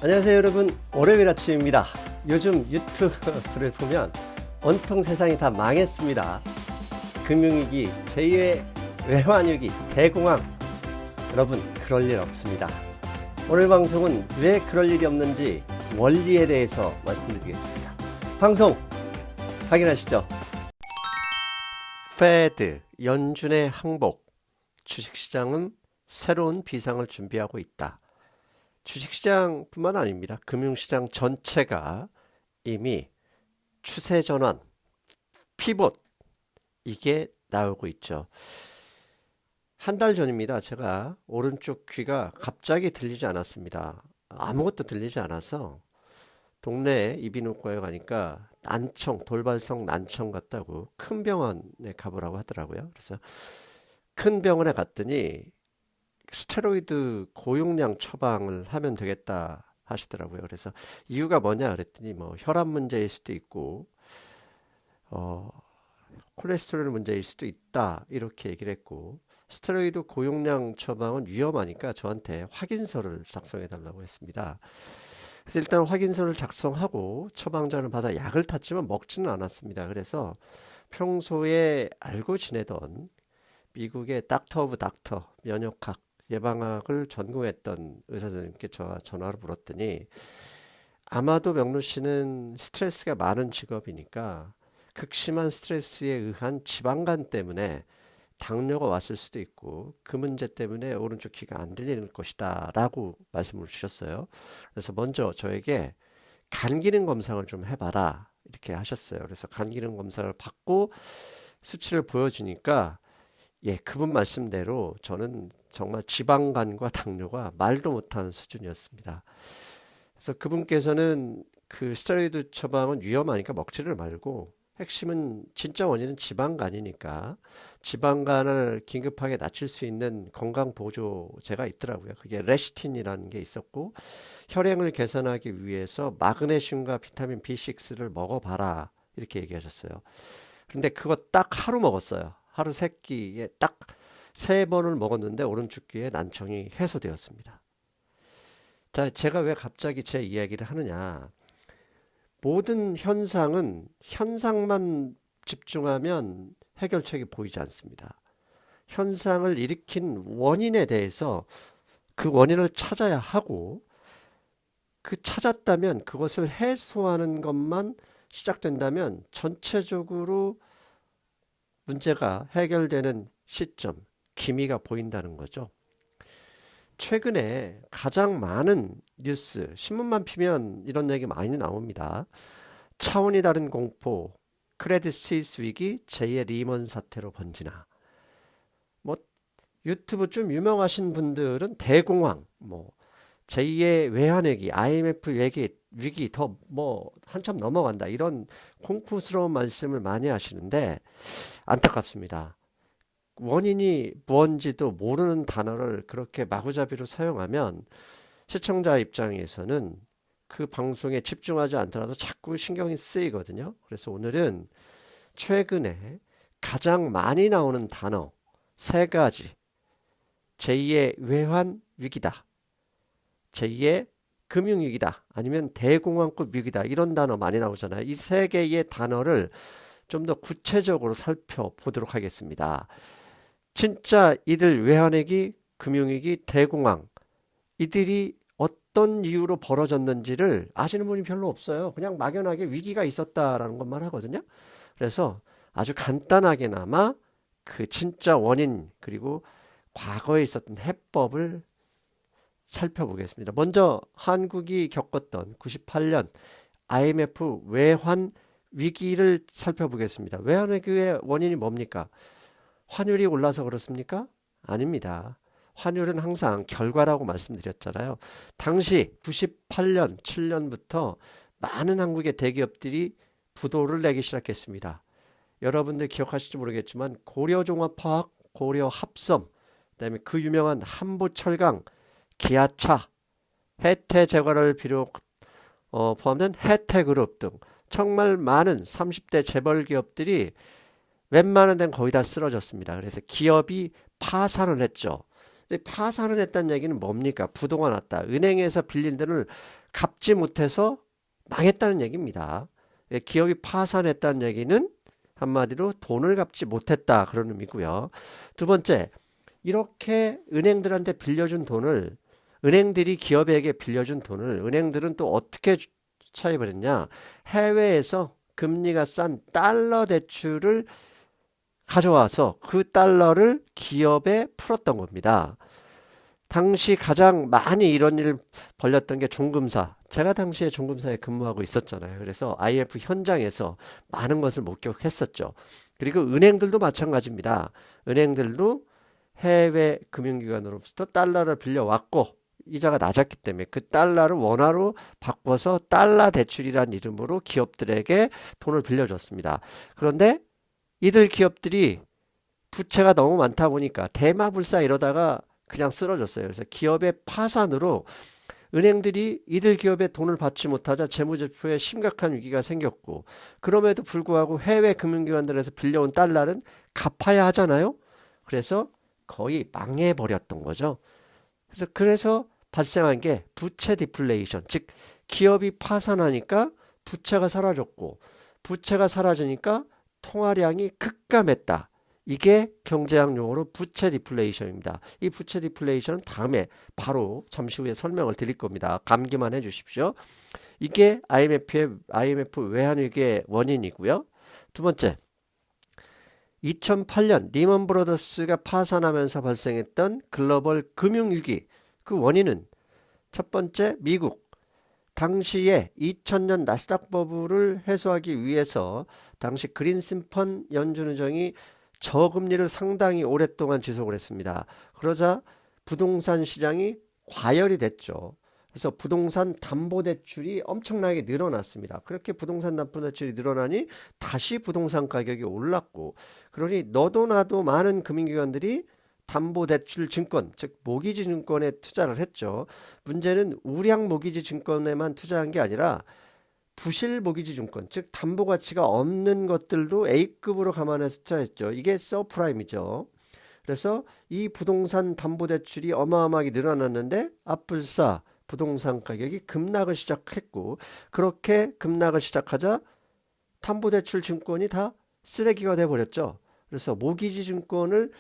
안녕하세요 여러분, 월요일 아침입니다. 요즘 유튜브를 보면 온통 세상이 다 망했습니다. 금융위기, 제2의 외환위기, 대공황. 여러분, 그럴 일 없습니다. 오늘 방송은 왜 그럴 일이 없는지 원리에 대해서 말씀드리겠습니다. 방송 확인하시죠. 페드, 연준의 항복, 주식시장은 새로운 비상을 준비하고 있다. 주식시장뿐만 아닙니다. 금융시장 전체가 이미 추세 전환, 피봇, 이게 나오고 있죠. 한 달 전입니다. 제가 오른쪽 귀가 갑자기 들리지 않았습니다. 아무것도 들리지 않아서 동네 이비인후과에 가니까 난청, 돌발성 난청 같다고 큰 병원에 가보라고 하더라고요. 그래서 큰 병원에 갔더니 스테로이드 고용량 처방을 하면 되겠다 하시더라고요. 그래서 이유가 뭐냐 그랬더니 뭐 혈압 문제일 수도 있고 콜레스테롤 문제일 수도 있다 이렇게 얘기를 했고, 스테로이드 고용량 처방은 위험하니까 저한테 확인서를 작성해 달라고 했습니다. 그래서 일단 확인서를 작성하고 처방전을 받아 약을 탔지만 먹지는 않았습니다. 그래서 평소에 알고 지내던 미국의 닥터 오브 닥터, 면역학, 예방학을 전공했던 의사 선생님께 전화를 물었더니 아마도 명루 씨는 스트레스가 많은 직업이니까 극심한 스트레스에 의한 지방간 때문에 당뇨가 왔을 수도 있고 그 문제 때문에 오른쪽 귀가 안 들리는 것이다 라고 말씀을 주셨어요. 그래서 먼저 저에게 간 기능 검사를 좀 해봐라 이렇게 하셨어요. 그래서 간 기능 검사를 받고 수치를 보여주니까 그분 말씀대로 저는 정말 지방간과 당뇨가 말도 못하는 수준이었습니다. 그래서 그분께서는 그 스테로이드 처방은 위험하니까 먹지를 말고 핵심은 진짜 원인은 지방간이니까 지방간을 긴급하게 낮출 수 있는 건강보조제가 있더라고요. 그게 레시틴이라는 게 있었고 혈행을 개선하기 위해서 마그네슘과 비타민 B6를 먹어봐라 이렇게 얘기하셨어요. 그런데 그거 딱 하루 먹었어요. 하루 세 끼에 딱 3번을 먹었는데 오른쪽 귀에 난청이 해소되었습니다. 자, 제가 왜 갑자기 제 이야기를 하느냐. 모든 현상은 현상만 집중하면 해결책이 보이지 않습니다. 현상을 일으킨 원인에 대해서 그 원인을 찾아야 하고 그 찾았다면 그것을 해소하는 것만 시작된다면 전체적으로 문제가 해결되는 시점, 기미가 보인다는 거죠. 최근에 가장 많은 뉴스, 신문만 피면 이런 얘기 많이 나옵니다. 차원이 다른 공포, 크레딧 스위스 위기, 제2의 리먼 사태로 번지나. 뭐 유튜브 좀 유명하신 분들은 대공황, 뭐 제2의 외환위기, IMF 위기 더 뭐 한참 넘어간다 이런 공포스러운 말씀을 많이 하시는데 안타깝습니다. 원인이 뭔지도 모르는 단어를 그렇게 마구잡이로 사용하면 시청자 입장에서는 그 방송에 집중하지 않더라도 자꾸 신경이 쓰이거든요. 그래서 오늘은 최근에 가장 많이 나오는 단어 3가지, 제2의 외환 위기다, 제2의 금융위기다, 아니면 대공황급 위기다, 이런 단어 많이 나오잖아요. 이 3개의 단어를 좀 더 구체적으로 살펴보도록 하겠습니다. 진짜 이들 외환위기, 금융위기, 대공황, 이들이 어떤 이유로 벌어졌는지를 아시는 분이 별로 없어요. 그냥 막연하게 위기가 있었다라는 것만 하거든요. 그래서 아주 간단하게나마 그 진짜 원인 그리고 과거에 있었던 해법을 살펴보겠습니다. 먼저 한국이 겪었던 98년 IMF 외환 위기를 살펴보겠습니다. 외환위기의 원인이 뭡니까? 환율이 올라서 그렇습니까? 아닙니다. 환율은 항상 결과라고 말씀드렸잖아요. 당시 98년, 7년부터 많은 한국의 대기업들이 부도를 내기 시작했습니다. 여러분들 기억하실지 모르겠지만 고려종합화학, 고려합섬, 그다음에 그 유명한 한부철강, 기아차, 혜태제과를 포함된 혜태그룹 등 정말 많은 30대 재벌 기업들이 웬만한 데는 거의 다 쓰러졌습니다. 그래서 기업이 파산을 했죠. 파산을 했다는 얘기는 뭡니까? 부도가 났다. 은행에서 빌린 돈을 갚지 못해서 망했다는 얘기입니다. 예, 기업이 파산했다는 얘기는 한마디로 돈을 갚지 못했다 그런 의미고요. 두 번째, 이렇게 은행들한테 빌려준 돈을 은행들이 기업에게 빌려준 돈을 은행들은 또 어떻게 차입을 했냐? 해외에서 금리가 싼 달러 대출을 가져와서 그 달러를 기업에 풀었던 겁니다. 당시 가장 많이 이런 일을 벌렸던 게 종금사. 제가 당시에 종금사에 근무하고 있었잖아요. 그래서 IMF 현장에서 많은 것을 목격했었죠. 그리고 은행들도 마찬가지입니다. 은행들도 해외 금융기관으로부터 달러를 빌려왔고 이자가 낮았기 때문에 그 달러를 원화로 바꿔서 달러 대출이란 이름으로 기업들에게 돈을 빌려줬습니다. 그런데 이들 기업들이 부채가 너무 많다 보니까 대마불사 이러다가 그냥 쓰러졌어요. 그래서 기업의 파산으로 은행들이 이들 기업에 돈을 받지 못하자 재무제표에 심각한 위기가 생겼고 그럼에도 불구하고 해외 금융기관들에서 빌려온 달러는 갚아야 하잖아요. 그래서 거의 망해버렸던 거죠. 그래서 발생한 게 부채 디플레이션, 즉 기업이 파산하니까 부채가 사라졌고 부채가 사라지니까 통화량이 급감했다. 이게 경제학 용어로 부채 디플레이션입니다. 이 부채 디플레이션은 다음에 바로 잠시 후에 설명을 드릴 겁니다. 감기만 해 주십시오. 이게 IMF 외환위기의 원인이고요. 두 번째, 2008년 리먼 브라더스가 파산하면서 발생했던 글로벌 금융위기. 그 원인은 첫 번째, 미국. 당시에 2000년 나스닥 버블을 해소하기 위해서 당시 그린심펀 연준의장이 저금리를 상당히 오랫동안 지속을 했습니다. 그러자 부동산 시장이 과열이 됐죠. 그래서 부동산 담보대출이 엄청나게 늘어났습니다. 그렇게 부동산 담보대출이 늘어나니 다시 부동산 가격이 올랐고 그러니 너도 나도 많은 금융기관들이 담보대출 증권, 즉 모기지 증권에 투자를 했죠. 문제는 우량 모기지 증권에만 투자한 게 아니라 부실 모기지 증권, 즉 담보 가치가 없는 것들도 A급으로 감안해서 투자했죠. 이게 서프라임이죠. 그래서 이 부동산 담보대출이 어마어마하게 늘어났는데 앞불사 부동산 가격이 급락을 시작했고 그렇게 급락을 시작하자 담보대출 증권이 다 쓰레기가 돼버렸죠. 그래서 모기지 증권을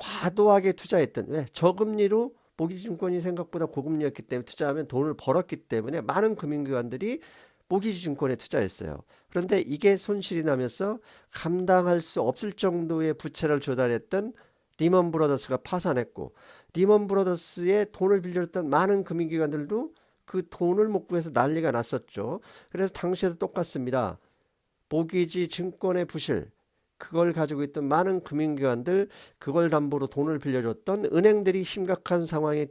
과도하게 투자했던 왜? 저금리로 모기지 증권이 생각보다 고금리였기 때문에 투자하면 돈을 벌었기 때문에 많은 금융기관들이 모기지 증권에 투자했어요. 그런데 이게 손실이 나면서 감당할 수 없을 정도의 부채를 조달했던 리먼 브라더스가 파산했고 리먼 브라더스의 돈을 빌려줬던 많은 금융기관들도 그 돈을 못 구해서 난리가 났었죠. 그래서 당시에도 똑같습니다. 모기지 증권의 부실, 그걸 가지고 있던 많은 금융기관들, 그걸 담보로 돈을 빌려줬던 은행들이 심각한 상황에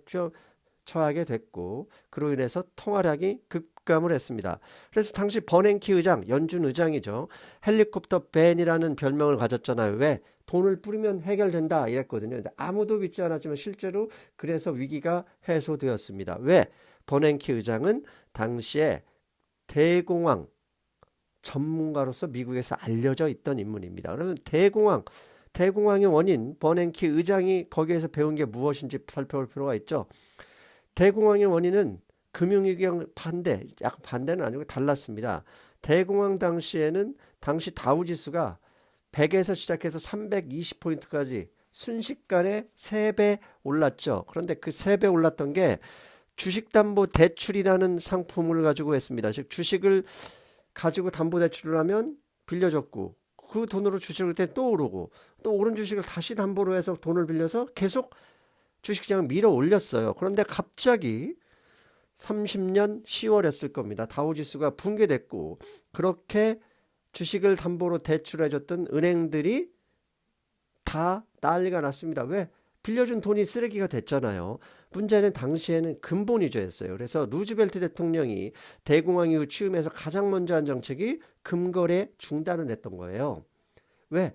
처하게 됐고 그로 인해서 통화량이 급감을 했습니다. 그래서 당시 버냉키 의장, 연준 의장이죠. 헬리콥터 벤이라는 별명을 가졌잖아요. 왜? 돈을 뿌리면 해결된다 이랬거든요. 근데 아무도 믿지 않았지만 실제로 그래서 위기가 해소되었습니다. 왜? 버냉키 의장은 당시에 대공황 전문가로서 미국에서 알려져 있던 인물입니다. 그러면 대공황의 원인, 버냉키 의장이 거기에서 배운 게 무엇인지 살펴볼 필요가 있죠. 대공황의 원인은 금융위기랑 약간 반대는 아니고 달랐습니다. 대공황 당시에는 당시 다우지수가 100에서 시작해서 320포인트까지 순식간에 3배 올랐죠. 그런데 그 3배 올랐던 게 주식담보대출이라는 상품을 가지고 했습니다. 즉 주식을 가지고 담보대출을 하면 빌려줬고 그 돈으로 주식을 때 또 오르고 또 오른 주식을 다시 담보로 해서 돈을 빌려서 계속 주식시장을 밀어 올렸어요. 그런데 갑자기 30년 10월이었을 겁니다. 다우지수가 붕괴됐고 그렇게 주식을 담보로 대출해줬던 은행들이 다 난리가 났습니다. 왜? 빌려준 돈이 쓰레기가 됐잖아요. 문제는 당시에는 근본위조였어요. 그래서 루즈벨트 대통령이 대공황 이후 취임해서 가장 먼저 한 정책이 금거래 중단을 했던 거예요. 왜?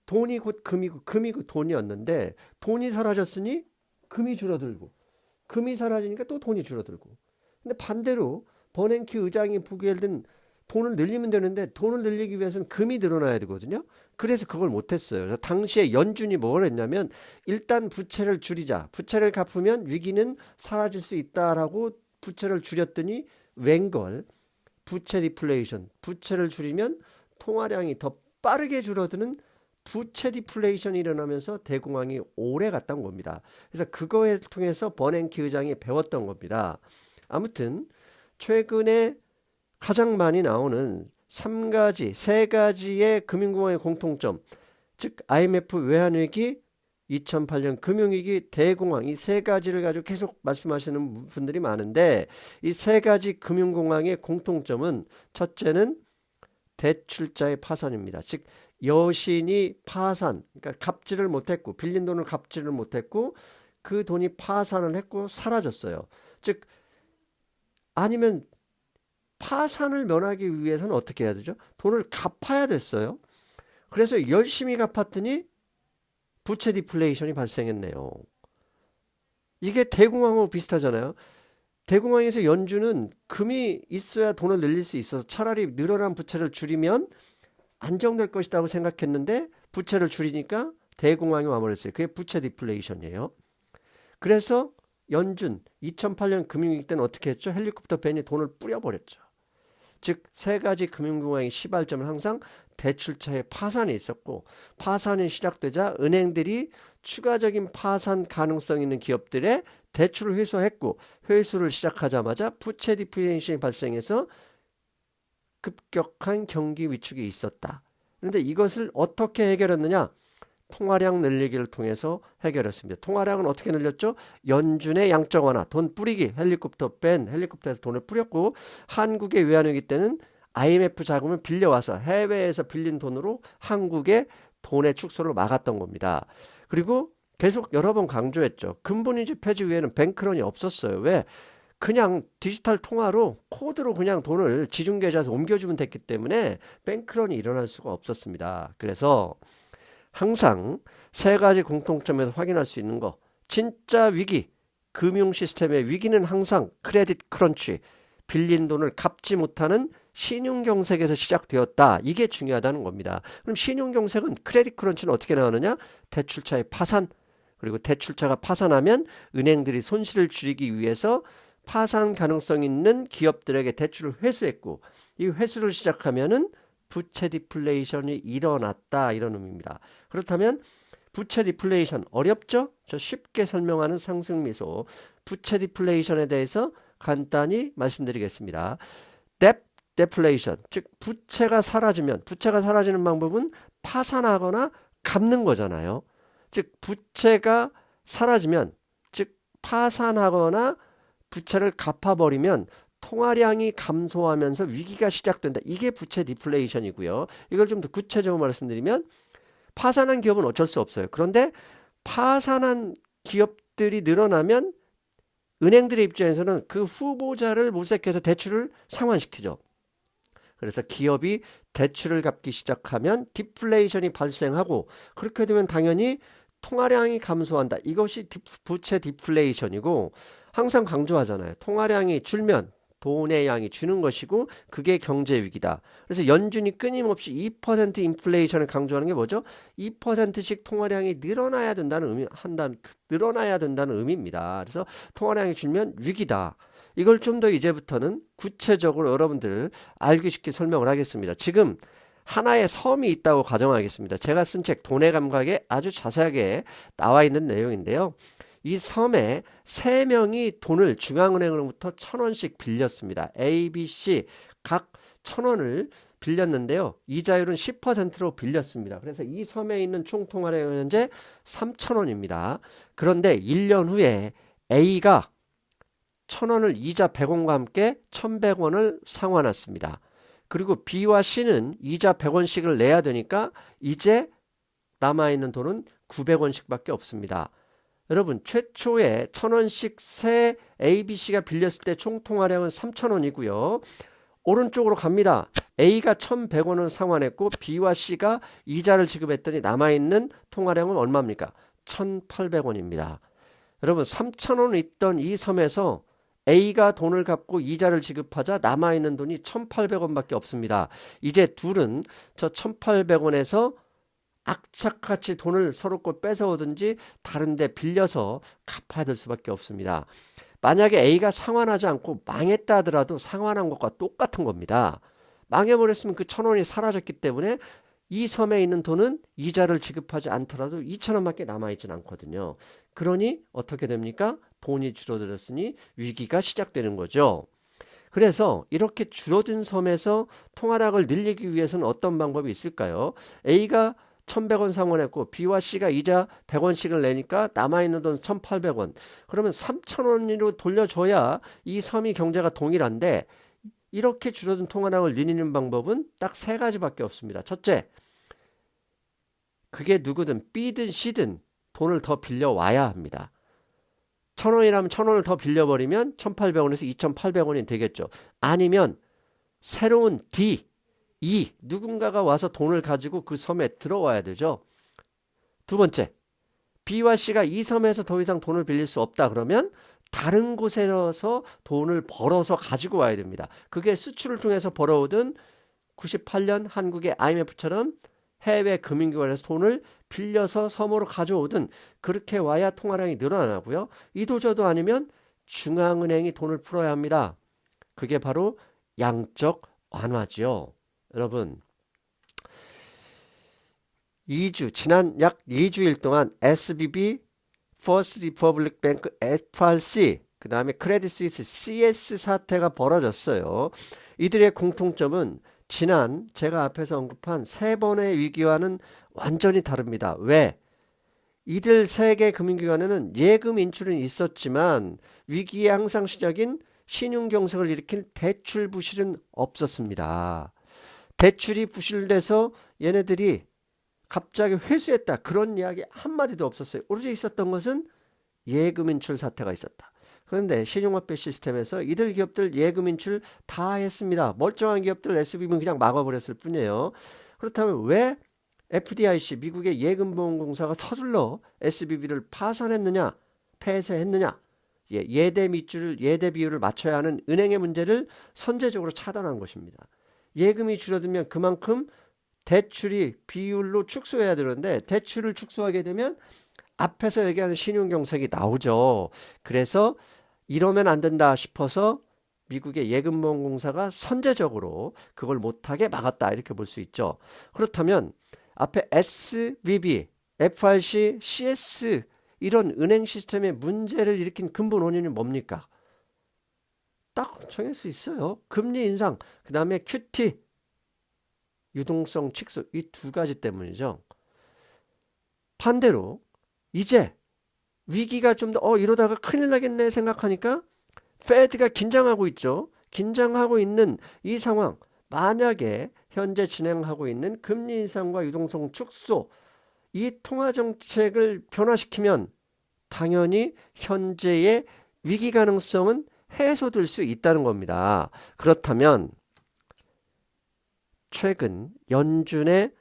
돈이 곧 금이고 금이 곧 돈이었는데 돈이 사라졌으니 금이 줄어들고 금이 사라지니까 또 돈이 줄어들고 근데 반대로 버냉키 의장이 보기에는 돈을 늘리면 되는데 돈을 늘리기 위해서는 금이 늘어나야 되거든요. 그래서 그걸 못했어요. 그래서 당시에 연준이 뭘 했냐면 일단 부채를 줄이자. 부채를 갚으면 위기는 사라질 수 있다라고 부채를 줄였더니 웬걸 부채 디플레이션, 부채를 줄이면 통화량이 더 빠르게 줄어드는 부채 디플레이션이 일어나면서 대공황이 오래 갔던 겁니다. 그래서 그거에 통해서 버냉키 의장이 배웠던 겁니다. 아무튼 최근에 가장 많이 나오는 세 가지의 금융공황의 공통점, 즉 IMF 외환위기, 2008년 금융위기, 대공황, 이 세 가지를 가지고 계속 말씀하시는 분들이 많은데 이 세 가지 금융공황의 공통점은 첫째는 대출자의 파산입니다. 즉 여신이 파산, 그러니까 갚지를 못했고 빌린 돈을 갚지를 못했고 그 돈이 파산을 했고 사라졌어요. 즉 아니면 파산을 면하기 위해서는 어떻게 해야 되죠? 돈을 갚아야 됐어요. 그래서 열심히 갚았더니 부채 디플레이션이 발생했네요. 이게 대공황하고 비슷하잖아요. 대공황에서 연준은 금이 있어야 돈을 늘릴 수 있어서 차라리 늘어난 부채를 줄이면 안정될 것이라고 생각했는데 부채를 줄이니까 대공황이 와버렸어요. 그게 부채 디플레이션이에요. 그래서 연준 2008년 금융위기 때는 어떻게 했죠? 헬리콥터 벤이 돈을 뿌려버렸죠. 즉 세 가지 금융공황의 시발점은 항상 대출처의 파산이 있었고 파산이 시작되자 은행들이 추가적인 파산 가능성 있는 기업들의 대출을 회수했고 회수를 시작하자마자 부채 디플레이션이 발생해서 급격한 경기 위축이 있었다. 그런데 이것을 어떻게 해결했느냐? 통화량 늘리기를 통해서 해결했습니다. 통화량은 어떻게 늘렸죠? 연준의 양적 완화, 돈 뿌리기, 헬리콥터에서 돈을 뿌렸고 한국의 외환위기 때는 IMF 자금을 빌려와서 해외에서 빌린 돈으로 한국의 돈의 축소를 막았던 겁니다. 그리고 계속 여러 번 강조했죠. 근본이자 폐지 후에는 뱅크런이 없었어요. 왜? 그냥 디지털 통화로 코드로 그냥 돈을 지중계좌에서 옮겨주면 됐기 때문에 뱅크런이 일어날 수가 없었습니다. 그래서 항상 세 가지 공통점에서 확인할 수 있는 거, 진짜 위기, 금융 시스템의 위기는 항상 크레딧 크런치, 빌린 돈을 갚지 못하는 신용경색에서 시작되었다. 이게 중요하다는 겁니다. 그럼 신용경색은 크레딧 크런치는 어떻게 나오느냐? 대출차의 파산, 그리고 대출차가 파산하면 은행들이 손실을 줄이기 위해서 파산 가능성 있는 기업들에게 대출을 회수했고 이 회수를 시작하면은 부채 디플레이션이 일어났다 이런 의미입니다. 그렇다면 부채 디플레이션 어렵죠? 저 쉽게 설명하는 상승미소 부채 디플레이션에 대해서 간단히 말씀드리겠습니다. 뎁 데플레이션, 즉 부채가 사라지는 방법은 파산하거나 갚는 거잖아요. 즉 부채가 사라지면, 즉 파산하거나 부채를 갚아버리면 통화량이 감소하면서 위기가 시작된다. 이게 부채 디플레이션이고요. 이걸 좀 더 구체적으로 말씀드리면 파산한 기업은 어쩔 수 없어요. 그런데 파산한 기업들이 늘어나면 은행들의 입장에서는 그 후보자를 물색해서 대출을 상환시키죠. 그래서 기업이 대출을 갚기 시작하면 디플레이션이 발생하고 그렇게 되면 당연히 통화량이 감소한다. 이것이 부채 디플레이션이고 항상 강조하잖아요. 통화량이 줄면 돈의 양이 주는 것이고 그게 경제 위기다. 그래서 연준이 끊임없이 2% 인플레이션을 강조하는 게 뭐죠? 2%씩 통화량이 늘어나야 된다는 의미입니다. 그래서 통화량이 줄면 위기다. 이걸 좀 더 이제부터는 구체적으로 여러분들 알기 쉽게 설명을 하겠습니다. 지금 하나의 섬이 있다고 가정하겠습니다. 제가 쓴 책 돈의 감각에 아주 자세하게 나와 있는 내용인데요. 이 섬에 3명이 돈을 중앙은행으로부터 1,000원씩 빌렸습니다. A, B, C 각 1,000원을 빌렸는데요. 이자율은 10%로 빌렸습니다. 그래서 이 섬에 있는 총 통화량은 현재 3,000원입니다. 그런데 1년 후에 A가 1,000원을 이자 100원과 함께 1,100원을 상환했습니다. 그리고 B와 C는 이자 100원씩을 내야 되니까 이제 남아있는 돈은 900원씩밖에 없습니다. 여러분 최초에 1,000원씩 새 ABC가 빌렸을 때 총 통화량은 3,000원이고요. 오른쪽으로 갑니다. A가 1,100원을 상환했고 B와 C가 이자를 지급했더니 남아있는 통화량은 얼마입니까? 1,800원입니다. 여러분 3,000원 있던 이 섬에서 A가 돈을 갚고 이자를 지급하자 남아있는 돈이 1,800원밖에 없습니다. 이제 둘은 저 1,800원에서 악착같이 돈을 서로 거 뺏어오든지 다른 데 빌려서 갚아야 될 수밖에 없습니다. 만약에 A가 상환하지 않고 망했다 하더라도 상환한 것과 똑같은 겁니다. 망해버렸으면 그 1,000원이 사라졌기 때문에 이 섬에 있는 돈은 이자를 지급하지 않더라도 2,000원밖에 남아있진 않거든요. 그러니 어떻게 됩니까? 돈이 줄어들었으니 위기가 시작되는 거죠. 그래서 이렇게 줄어든 섬에서 통화량을 늘리기 위해서는 어떤 방법이 있을까요? A가 1,100원 상환했고 B와 C가 이자 100원씩을 내니까 남아있는 돈 1,800원. 그러면 3,000원으로 돌려줘야 이 섬이 경제가 동일한데 이렇게 줄어든 통화량을 늘리는 방법은 딱 세 가지밖에 없습니다. 첫째, 그게 누구든 B든 C든 돈을 더 빌려와야 합니다. 1,000원이라면 1,000원을 더 빌려버리면 1,800원에서 2,800원이 되겠죠. 아니면 새로운 D, E, 누군가가 와서 돈을 가지고 그 섬에 들어와야 되죠. 두 번째, B와 C가 이 섬에서 더 이상 돈을 빌릴 수 없다 그러면 다른 곳에서 돈을 벌어서 가지고 와야 됩니다. 그게 수출을 통해서 벌어오던 98년 한국의 IMF처럼 해외 금융기관에서 돈을 빌려서 섬으로 가져오든 그렇게 와야 통화량이 늘어나고요. 이도저도 아니면 중앙은행이 돈을 풀어야 합니다. 그게 바로 양적 완화지요. 여러분, 지난 약 2주일 동안 SVB, First Republic Bank, FRC, 그 다음에 크레딧 스위스 CS 사태가 벌어졌어요. 이들의 공통점은 지난 제가 앞에서 언급한 세 번의 위기와는 완전히 다릅니다. 왜? 이들 세 개 금융기관에는 예금 인출은 있었지만 위기의 항상 시작인 신용경색을 일으킨 대출 부실은 없었습니다. 대출이 부실돼서 얘네들이 갑자기 회수했다 그런 이야기 한마디도 없었어요. 오로지 있었던 것은 예금 인출 사태가 있었다. 그런데 신용화폐 시스템에서 이들 기업들 예금 인출 다 했습니다. 멀쩡한 기업들 SVB는 그냥 막아버렸을 뿐이에요. 그렇다면 왜 FDIC 미국의 예금보험공사가 서둘러 SVB를 파산했느냐 폐쇄했느냐 예대 비율을 맞춰야 하는 은행의 문제를 선제적으로 차단한 것입니다. 예금이 줄어들면 그만큼 대출이 비율로 축소해야 되는데 대출을 축소하게 되면 앞에서 얘기하는 신용경색이 나오죠. 그래서 이러면 안 된다 싶어서 미국의 예금보험공사가 선제적으로 그걸 못하게 막았다 이렇게 볼 수 있죠. 그렇다면 앞에 SVB, FRC, CS 이런 은행 시스템의 문제를 일으킨 근본 원인은 뭡니까? 딱 정할 수 있어요. 금리 인상, 그 다음에 QT, 유동성 축소 이 두 가지 때문이죠. 반대로 이제 위기가 좀 더 이러다가 큰일 나겠네 생각하니까 페드가 긴장하고 있죠. 긴장하고 있는 이 상황 만약에 현재 진행하고 있는 금리 인상과 유동성 축소 이 통화정책을 변화시키면 당연히 현재의 위기 가능성은 해소될 수 있다는 겁니다. 그렇다면 최근 연준의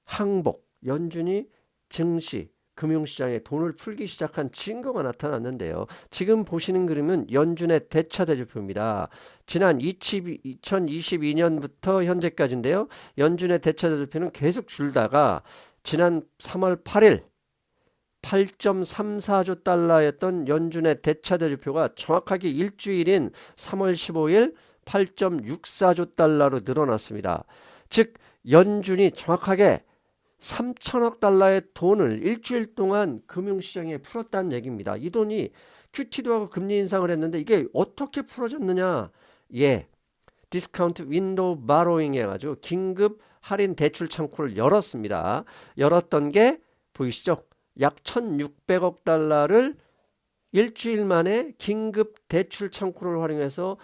항복, 연준이 증시, 금융시장에 돈을 풀기 시작한 증거가 나타났는데요. 지금 보시는 그림은 연준의 대차 대조표입니다. 지난 2022년부터 현재까지인데요. 연준의 대차 대조표는 계속 줄다가 지난 3월 8일 8.34조 달러였던 연준의 대차 대조표가 정확하게 일주일인 3월 15일 8.64조 달러로 늘어났습니다. 즉 연준이 정확하게 3천억 달러의 돈을 일주일 동안 금융시장에 풀었다는 얘기입니다. 이 돈이 QT도 하고 금리 인상을 했는데 이게 어떻게 풀어졌느냐? 디스카운트 윈도우 바로잉 해가지고 긴급 할인 대출 창구를 열었습니다. 열었던 게 보이시죠? 약 1,600억 달러를 일주일 만에 긴급 대출 창구를 활용해서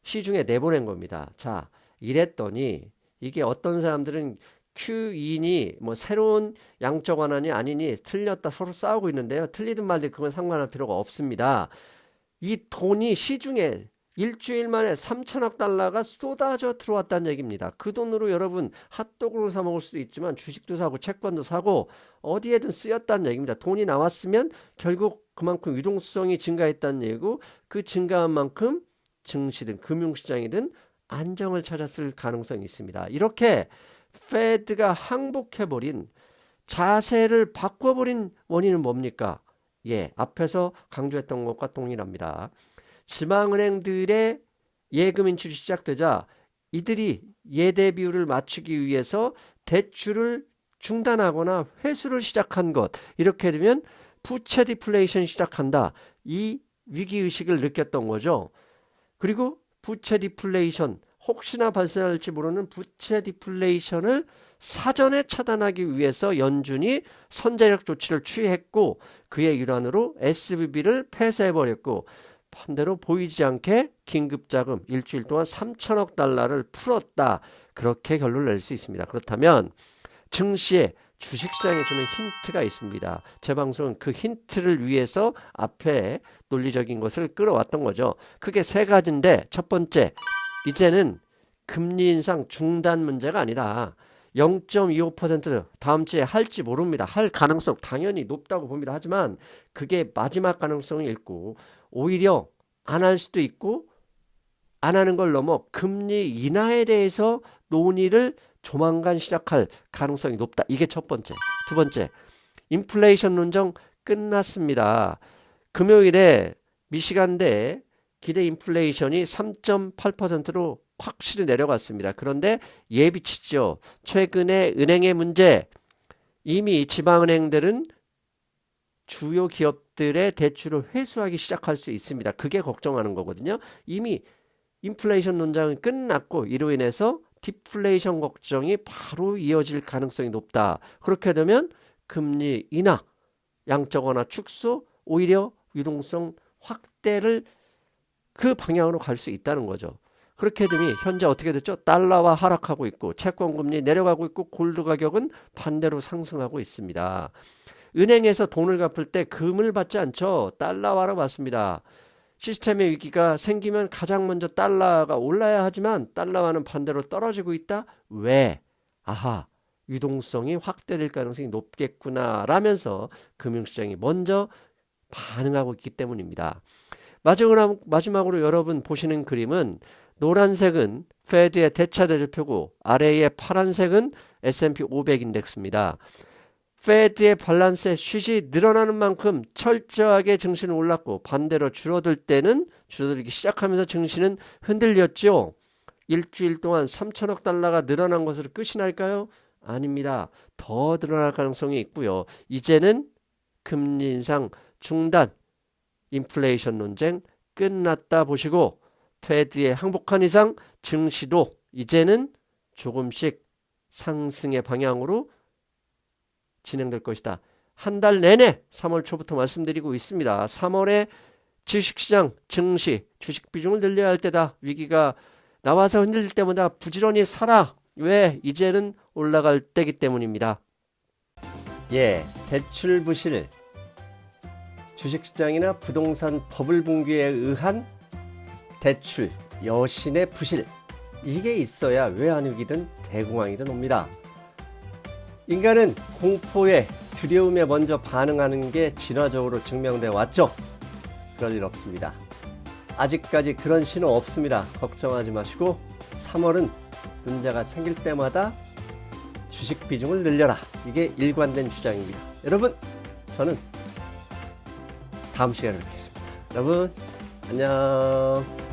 시중에 내보낸 겁니다. 자, 이랬더니 이게 어떤 사람들은 QE니 뭐 새로운 양적 완화니 아니니 틀렸다 서로 싸우고 있는데요. 틀리든 말든 그건 상관할 필요가 없습니다. 이 돈이 시중에 일주일 만에 3천억 달러가 쏟아져 들어왔다는 얘기입니다. 그 돈으로 여러분 핫도그를 사 먹을 수도 있지만 주식도 사고 채권도 사고 어디에든 쓰였다는 얘기입니다. 돈이 나왔으면 결국 그만큼 유동성이 증가했다는 얘기고 그 증가한 만큼 증시든 금융시장이든 안정을 찾았을 가능성이 있습니다. 이렇게 페드가 항복해버린 자세를 바꿔버린 원인은 뭡니까? 예, 앞에서 강조했던 것과 동일합니다. 지방은행들의 예금 인출이 시작되자 이들이 예대 비율을 맞추기 위해서 대출을 중단하거나 회수를 시작한 것, 이렇게 되면 부채 디플레이션이 시작한다. 이 위기의식을 느꼈던 거죠. 그리고 부채 디플레이션, 혹시나 발생할지 모르는 부채 디플레이션을 사전에 차단하기 위해서 연준이 선제적 조치를 취했고, 그의 일환으로 SVB를 폐쇄해버렸고, 반대로 보이지 않게 긴급자금 일주일 동안 3천억 달러를 풀었다. 그렇게 결론을 낼 수 있습니다. 그렇다면 증시에 주식시장에 주는 힌트가 있습니다. 제 방송은 그 힌트를 위해서 앞에 논리적인 것을 끌어왔던 거죠. 크게 세 가지인데, 첫 번째, 이제는 금리 인상 중단 문제가 아니다. 0.25% 다음 주에 할지 모릅니다. 할 가능성 당연히 높다고 봅니다. 하지만 그게 마지막 가능성이 있고, 오히려 안 할 수도 있고, 안 하는 걸 넘어 금리 인하에 대해서 논의를 조만간 시작할 가능성이 높다. 이게 첫 번째. 두 번째, 인플레이션 논정 끝났습니다. 금요일에 미시간대 기대 인플레이션이 3.8%로 확실히 내려갔습니다. 그런데 예비치죠. 최근에 은행의 문제, 이미 지방은행들은 주요 기업들의 대출을 회수하기 시작할 수 있습니다. 그게 걱정하는 거거든요. 이미 인플레이션 논쟁은 끝났고, 이로 인해서 디플레이션 걱정이 바로 이어질 가능성이 높다. 그렇게 되면 금리 인하, 양적 완화 축소, 오히려 유동성 확대를 그 방향으로 갈 수 있다는 거죠. 그렇게 되면 현재 어떻게 됐죠? 달러화 하락하고 있고, 채권금리 내려가고 있고, 골드 가격은 반대로 상승하고 있습니다. 은행에서 돈을 갚을 때 금을 받지 않죠. 달러화로 받습니다. 시스템의 위기가 생기면 가장 먼저 달러가 올라야 하지만 달러화는 반대로 떨어지고 있다. 왜? 아하, 유동성이 확대될 가능성이 높겠구나 라면서 금융시장이 먼저 반응하고 있기 때문입니다. 마지막으로 여러분 보시는 그림은, 노란색은 페드의 대차 대조표고 아래의 파란색은 S&P 500 인덱스입니다. 페드의 밸런스의 쉿이 늘어나는 만큼 철저하게 증시는 올랐고, 반대로 줄어들 때는 줄어들기 시작하면서 증시는 흔들렸죠. 일주일 동안 3천억 달러가 늘어난 것으로 끝이 날까요? 아닙니다. 더 늘어날 가능성이 있고요. 이제는 금리 인상 중단, 인플레이션 논쟁 끝났다 보시고, 페드에 항복한 이상 증시도 이제는 조금씩 상승의 방향으로 진행될 것이다. 한 달 내내 3월 초부터 말씀드리고 있습니다. 3월에 주식시장, 증시, 주식 비중을 늘려야 할 때다. 위기가 나와서 흔들릴 때마다 부지런히 사라. 왜? 이제는 올라갈 때이기 때문입니다. 예, 대출 부실, 주식시장이나 부동산 버블 붕괴에 의한 대출, 여신의 부실, 이게 있어야 외환위기든 대공황이든 옵니다. 인간은 공포에, 두려움에 먼저 반응하는 게 진화적으로 증명되어 왔죠. 그럴 일 없습니다. 아직까지 그런 신호 없습니다. 걱정하지 마시고 3월은 문제가 생길 때마다 주식 비중을 늘려라. 이게 일관된 주장입니다. 여러분, 저는 다음 시간에 뵙겠습니다. 여러분, 안녕.